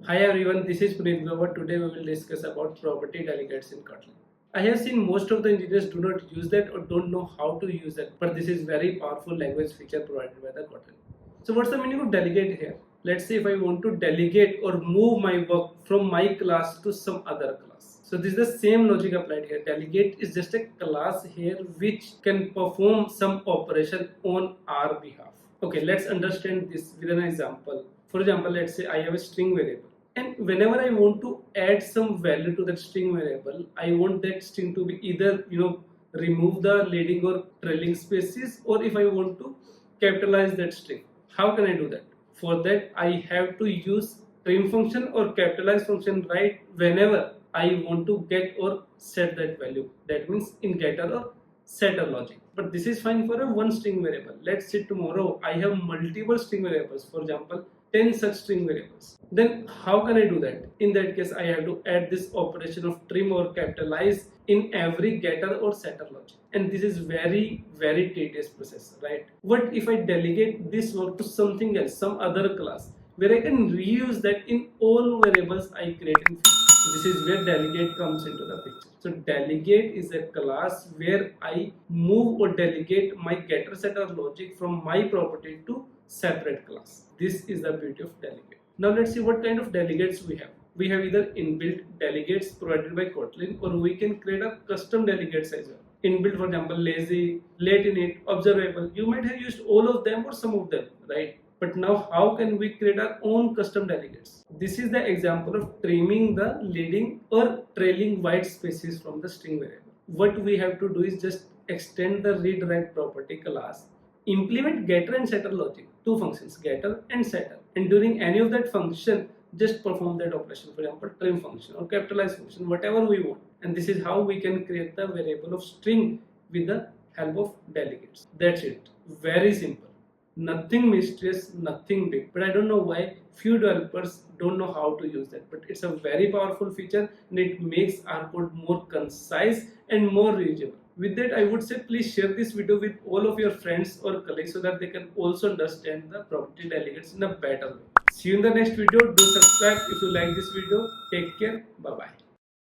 Hi everyone, this is Puneet Grover. Today we will discuss about property delegates in Kotlin. I have seen most of the engineers do not use that or don't know how to use that, but this is very powerful language feature provided by the Kotlin. So what's the meaning of delegate here? Let's say if I want to delegate or move my work from my class to some other class. So this is the same logic applied here. Delegate is just a class here which can perform some operation on our behalf. Okay, let's understand this with an example. For example, let's say I have a string variable, and whenever I want to add some value to that string variable, I want that string to be either remove the leading or trailing spaces, or if I want to capitalize that string. How can I do that? For that I have to use trim function or capitalize function right whenever I want to get or set that value. That means in getter or setter logic. But this is fine for a one string variable. Let's say tomorrow I have multiple string variables, for example 10 such string variables. Then how can I do that? In that case I have to add this operation of trim or capitalize in every getter or setter logic, and this is very tedious process, right? What if I delegate this work to something else, some other class, where I can reuse that in all variables I create in future? This is where delegate comes into the picture. So delegate is a class where I move or delegate my getter setter logic from my property to separate class. This is the beauty of delegate. Now let's see what kind of delegates we have. We have either inbuilt delegates provided by Kotlin, or we can create a custom delegates as well. Inbuilt, for example, lazy, late init, observable. You might have used all of them or some of them, right? But now how can we create our own custom delegates? This is the example of trimming the leading or trailing white spaces from the string variable. What we have to do is just extend the read write property class, implement getter and setter logic, two functions, getter and setter, and during any of that function just perform that operation, for example trim function or capitalize function, whatever we want. And this is how we can create the variable of string with the help of delegates. That's it, very simple. Nothing mysterious, nothing big, but I don't know why few developers don't know how to use that. But it's a very powerful feature, and it makes our code more concise and more reusable. With that, I would say please share this video with all of your friends or colleagues so that they can also understand the property delegates in a better way. See you in the next video. Do subscribe if you like this video. Take care. Bye bye.